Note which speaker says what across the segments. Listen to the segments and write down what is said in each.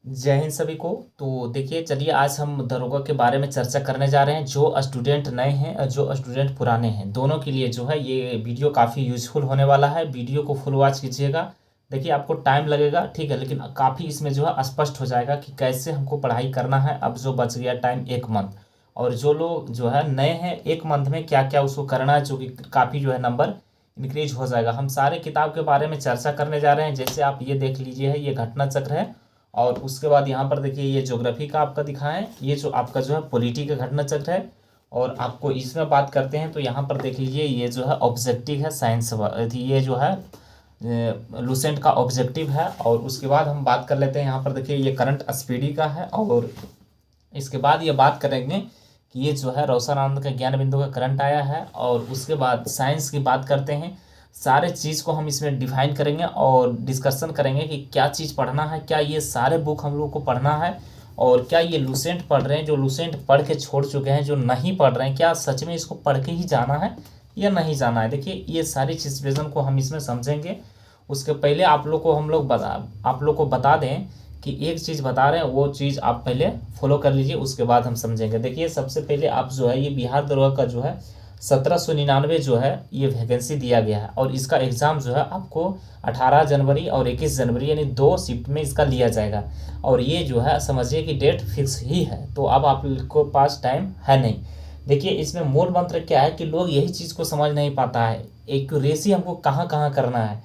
Speaker 1: जय हिंद सभी को। तो देखिए, चलिए आज हम दरोगा के बारे में चर्चा करने जा रहे हैं। जो स्टूडेंट नए हैं और जो स्टूडेंट पुराने हैं, दोनों के लिए जो है ये वीडियो काफ़ी यूजफुल होने वाला है। वीडियो को फुल वॉच कीजिएगा। देखिए, आपको टाइम लगेगा, ठीक है, लेकिन काफ़ी इसमें जो है स्पष्ट हो जाएगा कि कैसे हमको पढ़ाई करना है। अब जो बच गया टाइम 1 मंथ, और जो लोग जो है नए हैं, 1 मंथ में क्या क्या उसको करना है, जो कि काफ़ी जो है नंबर इंक्रीज हो जाएगा। हम सारे किताब के बारे में चर्चा करने जा रहे हैं। जैसे आप ये देख लीजिए है, ये घटना चक्र है। और उसके बाद यहाँ पर देखिए, ये ज्योग्राफी का आपका दिखाएं, ये जो आपका जो है पॉलिटी का घटना चक्र है। और आपको इसमें बात करते हैं तो यहाँ पर देख लीजिए, ये जो है ऑब्जेक्टिव है साइंस, ये जो है लुसेंट का ऑब्जेक्टिव है। और उसके बाद हम बात कर लेते हैं, यहाँ पर देखिए ये करंट स्पीडी का है। और इसके बाद ये बात करेंगे कि ये जो है रोशन आनंद का ज्ञान बिंदु का करंट आया है। और उसके बाद साइंस की बात करते हैं। सारे चीज़ को हम इसमें डिफाइन करेंगे और डिस्कशन करेंगे कि क्या चीज़ पढ़ना है, क्या ये सारे बुक हम लोग को पढ़ना है, और क्या ये लुसेंट पढ़ रहे हैं, जो लुसेंट पढ़ के छोड़ चुके हैं, जो नहीं पढ़ रहे हैं, क्या सच में इसको पढ़ के ही जाना है या नहीं जाना है। देखिए, ये सारी सिचुएशन को हम इसमें समझेंगे। उसके पहले आप लोग को बता दें कि एक चीज़ बता रहे हैं, वो चीज़ आप पहले फॉलो कर लीजिए, उसके बाद हम समझेंगे। देखिए, सबसे पहले आप जो है ये बिहार दरोगा का जो है 1799 जो है ये वैकेंसी दिया गया है। और इसका एग्ज़ाम जो है आपको 18 जनवरी और 21 जनवरी यानी 2 शिफ्ट में इसका लिया जाएगा। और ये जो है समझिए कि डेट फिक्स ही है, तो अब आप को पास टाइम है नहीं। देखिए, इसमें मूल मंत्र क्या है कि लोग यही चीज़ को समझ नहीं पाता है, एक्यूरेसी हमको कहाँ कहाँ करना है।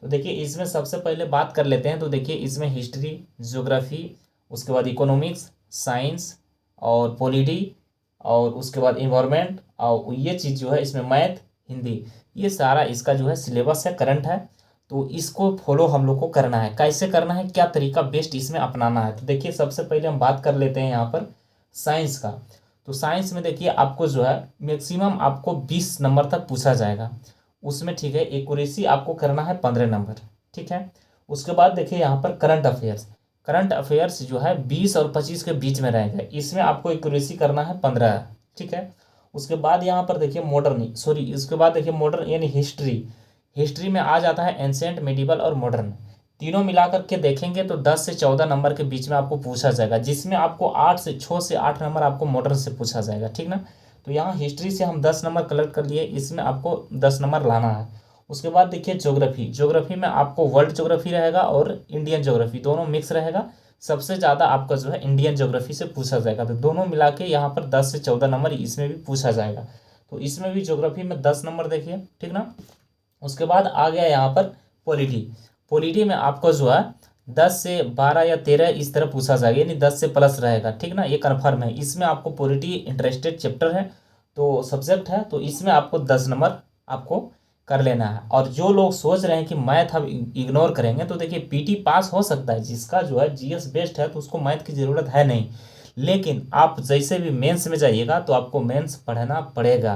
Speaker 1: तो देखिए, इसमें सबसे पहले बात कर लेते हैं। तो देखिए, इसमें हिस्ट्री, ज्योग्राफी, उसके बाद इकोनॉमिक्स, साइंस और पॉलिटी, और उसके बाद इन्वायरमेंट, और ये चीज़ जो है इसमें मैथ, हिंदी, ये सारा इसका जो है सिलेबस है, करंट है। तो इसको फॉलो हम लोग को करना है। कैसे करना है, क्या तरीका बेस्ट इसमें अपनाना है। तो देखिए, सबसे पहले हम बात कर लेते हैं यहाँ पर साइंस का। तो साइंस में देखिए, आपको जो है मैक्सिमम आपको 20 नंबर तक पूछा जाएगा उसमें, ठीक है। एक्यूरेसी आपको करना है 15 नंबर, ठीक है। उसके बाद देखिए यहाँ पर करंट अफेयर्स जो है 20 और 25 के बीच में रहेगा, इसमें आपको एक्यूरेसी करना है 15, ठीक है। उसके बाद यहाँ पर देखिए उसके बाद देखिए मॉडर्न यानी हिस्ट्री में आ जाता है एंशेंट, मेडिवल और मॉडर्न। तीनों मिलाकर के देखेंगे तो 10 से 14 नंबर के बीच में आपको पूछा जाएगा, जिसमें आपको 6 से 8 नंबर आपको मॉडर्न से पूछा जाएगा, ठीक ना। तो यहाँ हिस्ट्री से हम 10 नंबर कलेक्ट कर लिए, इसमें आपको 10 नंबर लाना है। उसके बाद देखिए ज्योग्राफी में आपको वर्ल्ड ज्योग्राफी रहेगा और इंडियन ज्योग्राफी, दोनों मिक्स रहेगा। सबसे ज़्यादा आपका जो है इंडियन ज्योग्राफी से पूछा जाएगा, तो दोनों मिला के यहाँ पर 10 से 14 नंबर इसमें भी पूछा जाएगा। तो इसमें भी ज्योग्राफी में 10 नंबर देखिए, ठीक ना। उसके बाद आ गया यहाँ पर पॉलिटी। पॉलिटी में आपको जो है 10 से 12 या 13 इस तरह पूछा जाएगा, यानी 10 से प्लस रहेगा, ठीक ना, ये कन्फर्म है। इसमें आपको पॉलिटी इंटरेस्टेड चैप्टर है, तो सब्जेक्ट है, तो इसमें आपको 10 नंबर आपको कर लेना है। और जो लोग सोच रहे हैं कि मैथ हम इग्नोर करेंगे, तो देखिए पीटी पास हो सकता है, जिसका जो है जीएस बेस्ड है तो उसको मैथ की ज़रूरत है नहीं। लेकिन आप जैसे भी मेंस में जाइएगा तो आपको मेंस पढ़ना पड़ेगा,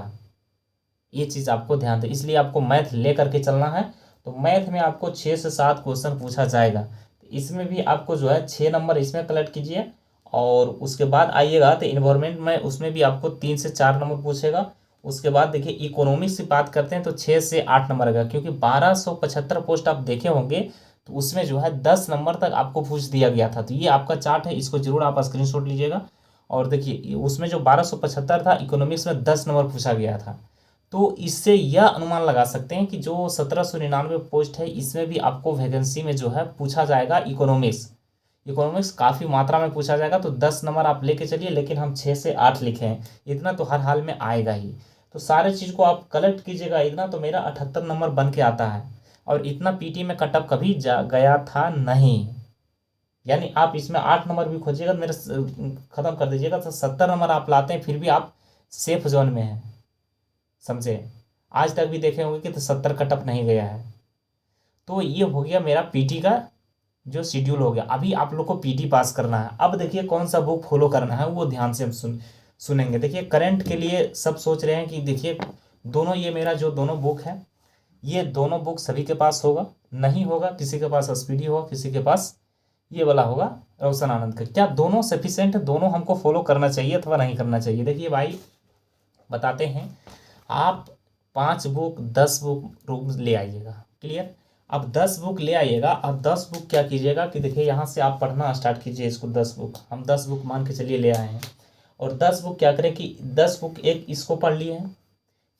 Speaker 1: ये चीज़ आपको ध्यान दें, इसलिए आपको मैथ ले करके चलना है। तो मैथ में आपको 6 से 7 क्वेश्चन पूछा जाएगा, तो इसमें भी आपको जो है 6 नंबर इसमें कलेक्ट कीजिए। और उसके बाद आइएगा तो इन्वायरमेंट में, उसमें भी आपको 3 से 4 नंबर पूछेगा। उसके बाद देखिए इकोनॉमिक्स की बात करते हैं तो 6 से 8 नंबर का, क्योंकि 1275 पोस्ट आप देखे होंगे, तो उसमें जो है 10 नंबर तक आपको पूछ दिया गया था। तो ये आपका चार्ट है, इसको जरूर आप स्क्रीनशॉट लीजिएगा। और देखिए उसमें जो 1275 था, इकोनॉमिक्स में 10 नंबर पूछा गया था। तो इससे यह अनुमान लगा सकते हैं कि जो 1799 पोस्ट है, इसमें भी आपको वैकेंसी में जो है पूछा जाएगा इकोनॉमिक्स काफ़ी मात्रा में पूछा जाएगा। तो 10 नंबर आप लेके चलिए, लेकिन हम 6 से 8 लिखे हैं, इतना तो हर हाल में आएगा ही। तो सारे चीज़ को आप कलेक्ट कीजिएगा, इतना तो मेरा 78 नंबर बन के आता है। और इतना पीटी में कटअप कभी गया था नहीं, यानी आप इसमें 8 नंबर भी खोजिएगा तो मेरे ख़त्म कर दीजिएगा, तो 70 नंबर आप लाते हैं, फिर भी आप सेफ जोन में हैं, समझे। आज तक भी देखे होंगे कि तो 70 कटअप नहीं गया है। तो ये हो गया मेरा पीटी का जो शेड्यूल हो गया। अभी आप लोग को पीटी पास करना है। अब देखिए कौन सा बुक फॉलो करना है, वो ध्यान से हम सुनेंगे। देखिए करंट के लिए सब सोच रहे हैं कि देखिए दोनों, ये मेरा जो दोनों बुक है, ये दोनों बुक सभी के पास होगा, नहीं होगा किसी के पास एसपीडी होगा, किसी के पास ये वाला होगा रोशन आनंद का। क्या दोनों सफिशिएंट है, दोनों हमको फॉलो करना चाहिए अथवा नहीं करना चाहिए। देखिए भाई बताते हैं, आप 5 बुक 10 बुक रूम ले आइएगा, क्लियर। अब 10 बुक ले आइएगा। अब 10 बुक क्या कीजिएगा कि देखिए यहाँ से आप पढ़ना स्टार्ट कीजिए इसको। 10 बुक हम 10 बुक मान के चलिए ले आए हैं। और 10 बुक क्या करें कि 10 बुक एक इसको पढ़ लिए हैं,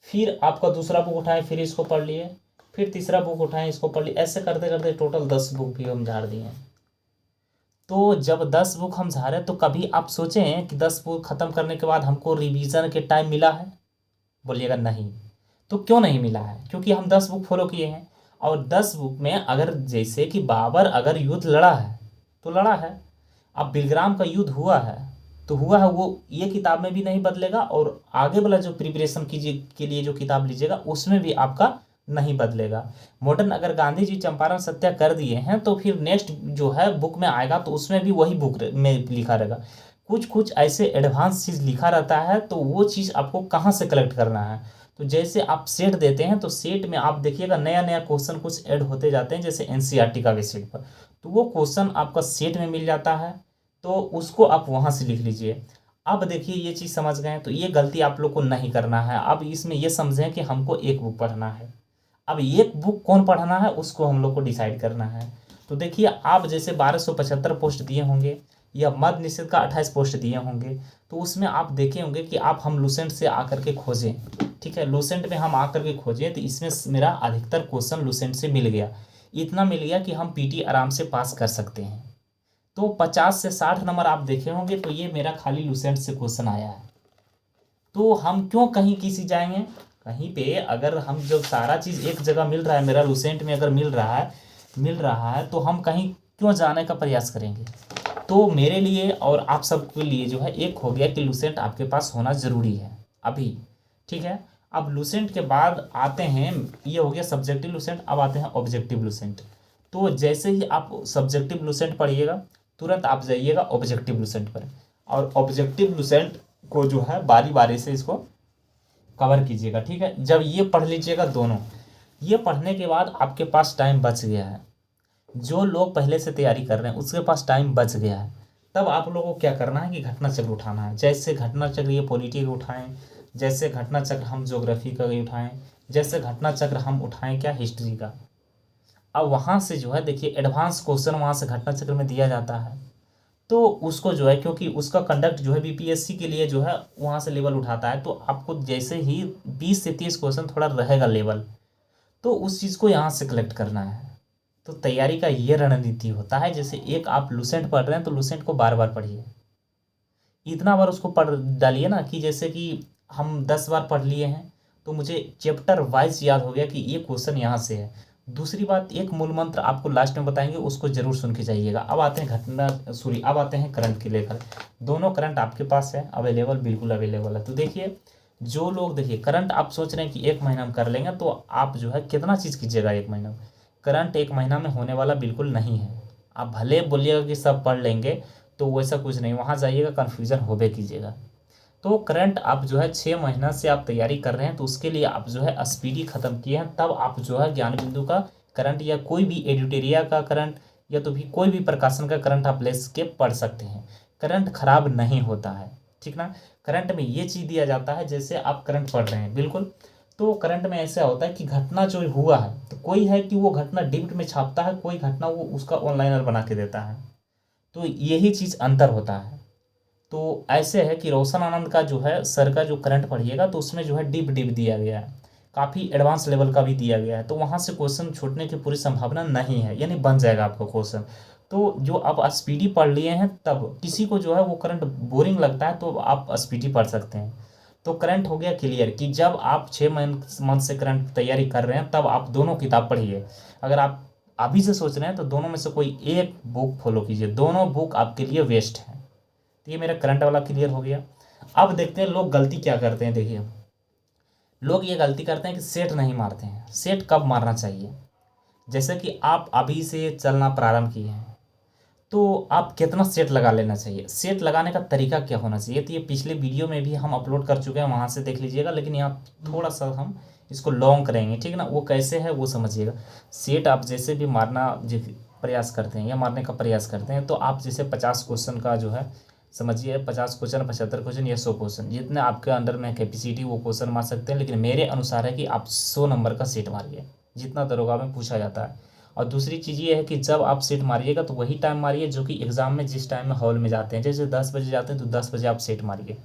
Speaker 1: फिर आपका दूसरा बुक उठाएं, फिर इसको पढ़ लिए, फिर तीसरा बुक उठाएं, इसको पढ़ लिए। ऐसे करते करते टोटल 10 बुक भी हम झाड़ दिए हैं। तो जब 10 बुक हम झाड़े तो कभी आप सोचें कि 10 बुक ख़त्म करने के बाद हमको रिवीजन के टाइम मिला है? बोलिएगा नहीं। तो क्यों नहीं मिला है? क्योंकि हम 10 बुक फॉलो किए हैं। और 10 बुक में अगर जैसे कि बाबर अगर युद्ध लड़ा है तो लड़ा है, अब बिलग्राम का युद्ध हुआ है तो हुआ है, वो ये किताब में भी नहीं बदलेगा, और आगे वाला जो प्रिपरेशन कीजिए के लिए जो किताब लीजिएगा उसमें भी आपका नहीं बदलेगा। मॉडर्न अगर गांधी जी चंपारण सत्या कर दिए हैं तो फिर नेक्स्ट जो है बुक में आएगा तो उसमें भी वही बुक में लिखा रहेगा। कुछ कुछ ऐसे एडवांस चीज़ लिखा रहता है, तो वो चीज़ आपको कहाँ से कलेक्ट करना है। तो जैसे आप सेट देते हैं तो सेट में आप देखिएगा नया नया क्वेश्चन कुछ ऐड होते जाते हैं, जैसे एनसीईआरटी का वेबसाइट पर, तो वो क्वेश्चन आपका सेट में मिल जाता है, तो उसको आप वहाँ से लिख लीजिए। अब देखिए ये चीज़ समझ गए, तो ये गलती आप लोग को नहीं करना है। अब इसमें ये समझें कि हमको एक बुक पढ़ना है। अब एक बुक कौन पढ़ना है उसको हम लोग को डिसाइड करना है। तो देखिए आप जैसे 1275 पोस्ट दिए होंगे या मद निषेध का 28 पोस्ट दिए होंगे, तो उसमें आप देखे होंगे कि आप हम लूसेंट से आकर के खोजें। ठीक है, लूसेंट में हम आकर के खोजें तो इसमें मेरा अधिकतर क्वेश्चन लूसेंट से मिल गया। इतना मिल गया कि हम पीटी आराम से पास कर सकते हैं। तो 50 से 60 नंबर आप देखे होंगे, तो ये मेरा खाली लूसेंट से क्वेश्चन आया है। तो हम क्यों कहीं किसी जाएंगे? कहीं पे अगर हम जब सारा चीज़ एक जगह मिल रहा है, मेरा लूसेंट में अगर मिल रहा है तो हम कहीं क्यों जाने का प्रयास करेंगे? तो मेरे लिए और आप सबके लिए जो है एक हो गया कि लूसेंट आपके पास होना ज़रूरी है अभी। ठीक है, अब लूसेंट के बाद आते हैं, ये हो गया सब्जेक्टिव लूसेंट, अब आते हैं ऑब्जेक्टिव लूसेंट। तो जैसे ही आप सब्जेक्टिव लूसेंट पढ़िएगा तुरंत आप जाइएगा ऑब्जेक्टिव लूसेंट पर, और ऑब्जेक्टिव लूसेंट को जो है बारी बारी से इसको कवर कीजिएगा। ठीक है, जब ये पढ़ लीजिएगा दोनों, ये पढ़ने के बाद आपके पास टाइम बच गया है। जो लोग पहले से तैयारी कर रहे हैं उसके पास टाइम बच गया है। तब आप लोगों को क्या करना है कि घटना चक्र उठाना है। जैसे घटना चक्र ये पॉलिटी का उठाएं, जैसे घटना चक्र हम ज्योग्राफी का भी उठाएं, जैसे घटना चक्र हम उठाएं क्या हिस्ट्री का। अब वहाँ से जो है देखिए एडवांस क्वेश्चन वहाँ से घटना चक्र में दिया जाता है, तो उसको जो है क्योंकि उसका कंडक्ट जो है बीपीएससी के लिए जो है वहाँ से लेवल उठाता है, तो आपको जैसे ही 20 से 30 क्वेश्चन थोड़ा रहेगा लेवल, तो उस चीज़ को यहाँ से कलेक्ट करना है। तो तैयारी का ये रणनीति होता है। जैसे एक आप लूसेंट पढ़ रहे हैं तो लूसेंट को बार बार पढ़िए, इतना बार उसको पढ़ डालिए ना कि जैसे कि हम 10 बार पढ़ लिए हैं तो मुझे चैप्टर वाइज याद हो गया कि ये क्वेश्चन यहाँ से है। दूसरी बात, एक मूल मंत्र आपको लास्ट में बताएंगे, उसको जरूर सुन के जाइएगा। अब आते हैं अब आते हैं करंट के लेकर। दोनों करंट आपके पास है अवेलेबल, बिल्कुल अवेलेबल है। तो देखिए जो लोग देखिए करंट आप सोच रहे हैं कि 1 महीना में कर लेंगे, तो आप जो है कितना चीज़ कीजिएगा 1 महीना में। करंट 1 महीना में होने वाला बिल्कुल नहीं है। आप भले बोलिएगा कि सब पढ़ लेंगे, तो वैसा कुछ नहीं, वहाँ जाइएगा कन्फ्यूजन होबे कीजिएगा। तो करंट आप जो है 6 महीना से आप तैयारी कर रहे हैं, तो उसके लिए आप जो है स्पीडी ख़त्म किए हैं, तब आप जो है ज्ञान बिंदु का करंट या कोई भी एडिटोरिया का करंट या तो भी कोई भी प्रकाशन का करंट आप ले के पढ़ सकते हैं। करंट खराब नहीं होता है, ठीक ना। करंट में ये चीज़ दिया जाता है, जैसे आप करंट पढ़ रहे हैं बिल्कुल, तो करंट में ऐसा होता है कि घटना जो हुआ है, तो कोई है कि वो घटना डिप्ट में छापता है, कोई घटना वो उसका ऑनलाइनर बना के देता है। तो यही चीज़ अंतर होता है। तो ऐसे है कि रोशन आनंद का जो है सर का जो करंट पढ़िएगा तो उसमें जो है डीप डीप दिया गया है, काफ़ी एडवांस लेवल का भी दिया गया है, तो वहाँ से क्वेश्चन छूटने की पूरी संभावना नहीं है, यानी बन जाएगा आपका क्वेश्चन। तो जो आप स्पीडी पढ़ लिए हैं, तब किसी को जो है वो करंट बोरिंग लगता है तो आप स्पीडी पढ़ सकते हैं। तो करंट हो गया क्लियर कि जब आप 6 मंथ से करंट तैयारी कर रहे हैं तब आप दोनों किताब पढ़िए। अगर आप अभी से सोच रहे हैं तो दोनों में से कोई एक बुक फॉलो कीजिए, दोनों बुक आपके लिए वेस्ट है। तो ये मेरा करंट वाला क्लियर हो गया। अब देखते हैं लोग गलती क्या करते हैं। देखिए लोग ये गलती करते हैं कि सेट नहीं मारते हैं। सेट कब मारना चाहिए? जैसे कि आप अभी से चलना प्रारंभ किए हैं तो आप कितना सेट लगा लेना चाहिए, सेट लगाने का तरीका क्या होना चाहिए, तो ये पिछले वीडियो में भी हम अपलोड कर चुके हैं, वहाँ से देख लीजिएगा। लेकिन यहाँ थोड़ा सा हम इसको लॉन्ग करेंगे, ठीक है ना। वो कैसे है वो समझिएगा। सेट आप जैसे भी मारना प्रयास करते हैं या मारने का प्रयास करते हैं, तो आप जैसे 50 क्वेश्चन का जो है समझिए, 50 क्वेश्चन, 75 क्वेश्चन या 100 क्वेश्चन, जितने आपके अंदर में कैपेसिटी वो क्वेश्चन मार सकते हैं। लेकिन मेरे अनुसार है कि आप 100 नंबर का सेट मारिए, जितना दरोगा में पूछा जाता है। और दूसरी चीज़ ये है कि जब आप सेट मारिएगा तो वही टाइम मारिए जो कि एग्ज़ाम में जिस टाइम में हॉल में जाते हैं। जैसे 10 बजे जाते हैं तो 10 बजे आप सेट मारिए,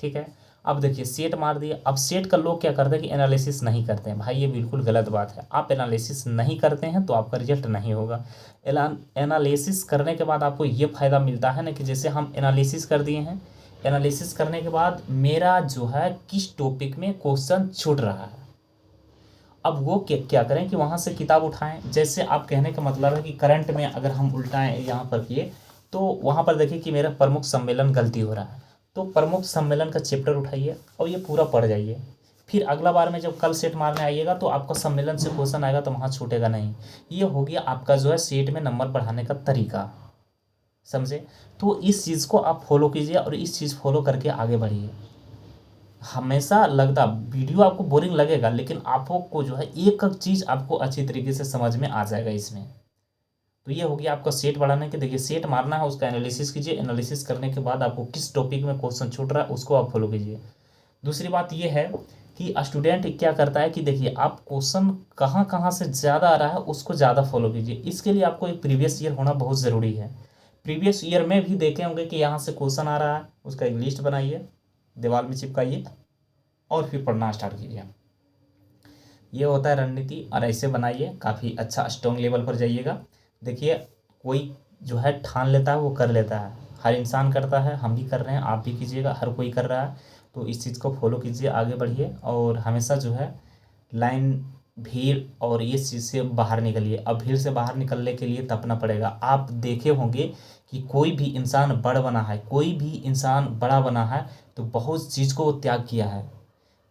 Speaker 1: ठीक है। अब देखिए सेट मार दिए। अब सेट का लोग क्या करते हैं कि एनालिसिस नहीं करते हैं। भाई ये बिल्कुल गलत बात है। आप एनालिसिस नहीं करते हैं तो आपका रिजल्ट नहीं होगा। एनालिसिस करने के बाद आपको ये फ़ायदा मिलता है ना कि जैसे हम एनालिसिस कर दिए हैं, एनालिसिस करने के बाद मेरा जो है किस टॉपिक में क्वेश्चन छूट रहा है, अब वो क्या करें कि वहाँ से किताब उठाएं। जैसे आप कहने का मतलब है कि करंट में अगर हम उल्टाएं यहाँ पर किए तो वहाँ पर देखिए कि मेरा प्रमुख सम्मेलन गलती हो रहा है, तो प्रमुख सम्मेलन का चैप्टर उठाइए और ये पूरा पढ़ जाइए। फिर अगला बार में जब कल सेट मारने आइएगा तो आपका सम्मेलन से क्वेश्चन आएगा तो वहाँ छूटेगा नहीं। ये हो गया आपका जो है सेट में नंबर बढ़ाने का तरीका, समझे। तो इस चीज़ को आप फॉलो कीजिए और इस चीज़ फॉलो करके आगे बढ़िए। हमेशा लगता वीडियो आपको बोरिंग लगेगा, लेकिन आपको जो है एक एक चीज़ आपको अच्छी तरीके से समझ में आ जाएगा इसमें। तो ये हो गया आपका सेट बढ़ाने के। देखिए सेट मारना है, उसका एनालिसिस कीजिए। एनालिसिस करने के बाद आपको किस टॉपिक में क्वेश्चन छूट रहा है उसको आप फॉलो कीजिए। दूसरी बात ये है कि स्टूडेंट क्या करता है कि देखिए आप क्वेश्चन कहाँ कहाँ से ज़्यादा आ रहा है उसको ज़्यादा फॉलो कीजिए। इसके लिए आपको एक प्रीवियस ईयर होना बहुत ज़रूरी है। प्रीवियस ईयर में भी देखे होंगे कि यहाँ से क्वेश्चन आ रहा है, उसका एक लिस्ट बनाइए, दीवार में चिपकाइए और फिर पढ़ना स्टार्ट कीजिए। ये होता है रणनीति, और ऐसे बनाइए, काफ़ी अच्छा स्ट्रॉन्ग लेवल पर जाइएगा। देखिए कोई जो है ठान लेता है वो कर लेता है, हर इंसान करता है, हम भी कर रहे हैं, आप भी कीजिएगा, हर कोई कर रहा है। तो इस चीज़ को फॉलो कीजिए, आगे बढ़िए और हमेशा जो है लाइन, भीड़ और ये चीज़ से बाहर निकलिए। अब भीड़ से बाहर निकलने के लिए तपना पड़ेगा। आप देखे होंगे कि कोई भी इंसान बड़ बना है, कोई भी इंसान बड़ा बना है तो बहुत चीज़ को त्याग किया है,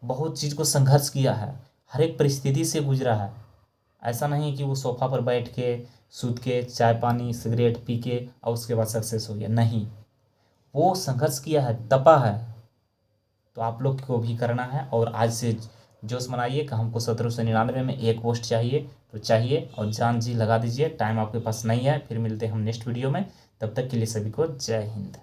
Speaker 1: बहुत चीज़ को संघर्ष किया है, हर एक परिस्थिति से गुजरा है। ऐसा नहीं कि वो सोफ़ा पर बैठ के सूत के चाय पानी सिगरेट पी के और उसके बाद सक्सेस हो गया, नहीं, वो संघर्ष किया है, तपा है। तो आप लोग को भी करना है और आज से जोश मनाइए कि हमको 1799 में एक पोस्ट चाहिए तो चाहिए, और जान जी लगा दीजिए। टाइम आपके पास नहीं है। फिर मिलते हैं हम नेक्स्ट वीडियो में, तब तक के लिए सभी को जय हिंद।